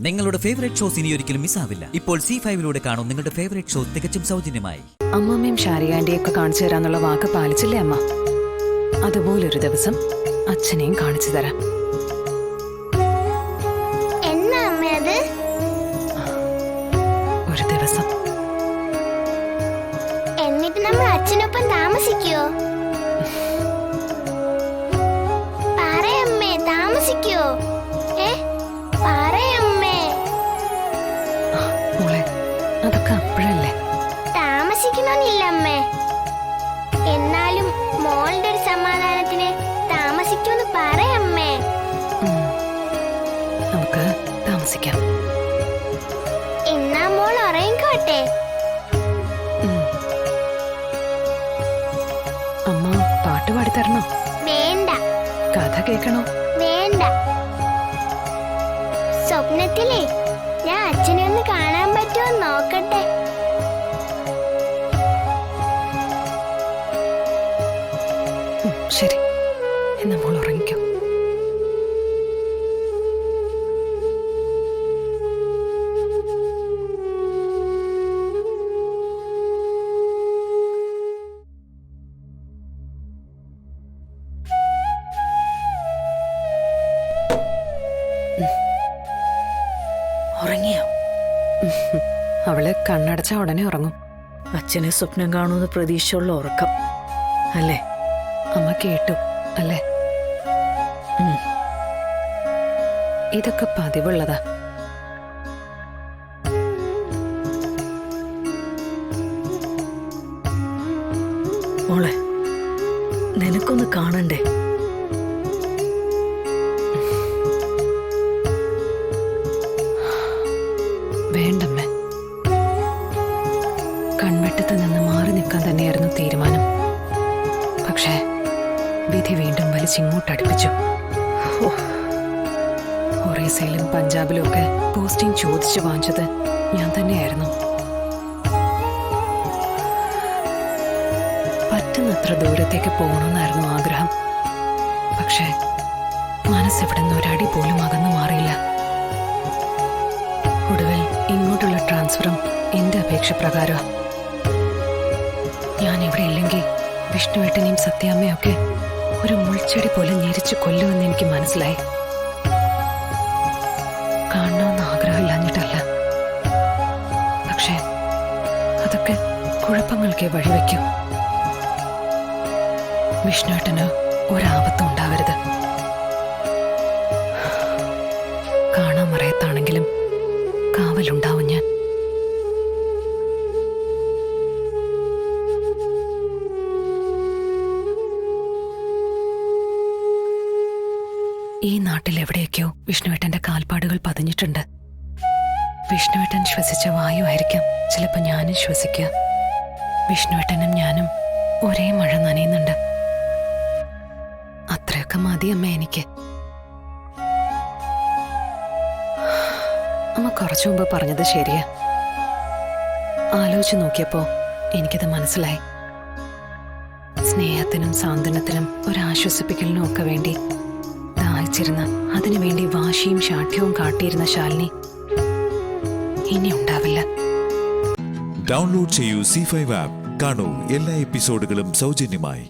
നിങ്ങളുടെ favourite shows ഇനി ഒരിക്കലും മിസ്സാവില്ല. ഇപ്പോൾ C5 കാണും നിങ്ങളുടെ ഫേവറേറ്റ് ഷോ തികച്ചും സൗജന്യമായി. അമ്മമ്മയും ഷാരിയാന്റിയൊക്കെ കാണിച്ചു തരാന്നുള്ള വാക്ക് പാലിച്ചില്ലേ അമ്മ? അതുപോലൊരു ദിവസം അച്ഛനെയും കാണിച്ചു തരാം. ഒരു ദിവസം എന്നിട്ട് നമ്മൾ അച്ഛനൊപ്പം താമസിക്കോ? പറയമ്മേ, താമസിക്കോ? പറയമ്മേ. മോളെ, അതൊക്കെ അപ്പോഴല്ലേ. താമസിക്കണമെന്നില്ല അമ്മേ, എന്നാലും മോളുടെ ഒരു സമാധാനത്തിന് താമസിക്കുമെന്ന് പറയമ്മേ. നമുക്ക് താമസിക്കാം. എന്നാ മോൾ ഉറങ്ങിക്കോട്ടെ. അമ്മ പാട്ട് പാടിത്തരണോ? വേണ്ട. കഥ കേൾക്കണോ? വേണ്ട. സ്വപ്നത്തിലേ ഞാൻ അച്ഛനെ ഒന്ന് കാണാൻ പറ്റുമോ നോക്കട്ടെ. ശരി, എന്നാ മോൾ ഉറങ്ങിക്കോ. ഉറങ്ങിയോ? അവള് കണ്ണടച്ച ഉടനെ ഉറങ്ങും. അച്ഛനെ സ്വപ്നം കാണുമെന്ന് പ്രതീക്ഷയുള്ള ഉറക്കം അല്ലേ? അമ്മ കേട്ടു അല്ലേ? ഇതൊക്കെ പതിവുള്ളതാ. മോളെ, നിനക്കൊന്ന് കാണണ്ടേ? വേണ്ടമ്മേ, കൺവെട്ടത്ത് നിന്ന് മാറി നിൽക്കാൻ തന്നെയായിരുന്നു തീരുമാനം. പക്ഷേ വിധി വീണ്ടും വലിച്ചിങ്ങോട്ടടുപ്പിച്ചു. ഒറീസയിലും പഞ്ചാബിലും ഒക്കെ പോസ്റ്റിംഗ് ചോദിച്ചു വാങ്ങിച്ചത് ഞാൻ തന്നെയായിരുന്നു. പറ്റുന്നത്ര ദൂരത്തേക്ക് പോകണമെന്നായിരുന്നു ആഗ്രഹം. പക്ഷേ മനസ്സെവിടെ നിന്ന് ഒരടി പോലും അകന്നു മാറിയില്ല. ഒടുവിൽ ഇങ്ങോട്ടുള്ള ട്രാൻസ്ഫറും എന്റെ അപേക്ഷ പ്രകാരം. ഞാൻ ഇവിടെ ഇല്ലെങ്കിൽ വിഷ്ണുവേട്ടനെയും സത്യാമ്മയൊക്കെ ഒരു മുൾച്ചെടി പോലെ ഞെരിച്ചു കൊല്ലുമെന്ന് എനിക്ക് മനസ്സിലായി. കാണണമെന്ന് ആഗ്രഹമില്ലാഞ്ഞിട്ടല്ല, പക്ഷേ അതൊക്കെ കുഴപ്പങ്ങൾക്കേ വഴിവെക്കൂ. വിഷ്ണുവേട്ടന് ഒരാപത്തും ഉണ്ടാവരുത്. കാണാൻ മറയത്താണെങ്കിലും കാവലുണ്ടാവും ഞാൻ. ഈ നാട്ടിൽ എവിടെയൊക്കെയോ വിഷ്ണുവേട്ടന്റെ കാൽപ്പാടുകൾ പതിഞ്ഞിട്ടുണ്ട്. വിഷ്ണുവേട്ടൻ ശ്വസിച്ച വായു ആയിരിക്കാം ചിലപ്പോൾ ഞാനും ശ്വസിക്കുക. വിഷ്ണുവേട്ടനും ഞാനും ഒരേ മഴ നനയുന്നുണ്ട്. അത്രയൊക്കെ മതി അമ്മ എനിക്ക്. അമ്മ കുറച്ചു മുമ്പ് പറഞ്ഞത് ശരിയാ. ആലോചിച്ച് നോക്കിയപ്പോ എനിക്കത് മനസ്സിലായി. സ്നേഹത്തിനും സാന്ത്വനത്തിനും ഒരാശ്വസിപ്പിക്കലിനും ഒക്കെ വേണ്ടി ദാഹിച്ചിരുന്ന, അതിനുവേണ്ടി വാശിയും ശാഠ്യവും കാട്ടിയിരുന്ന ശാലിനി ഇനി ഉണ്ടാവില്ല. ഡൗൺലോഡ് ചെയ്യൂ C5 ആപ്പ്. കാണൂ എല്ലാ എപ്പിസോഡുകളും സൗജന്യമായി.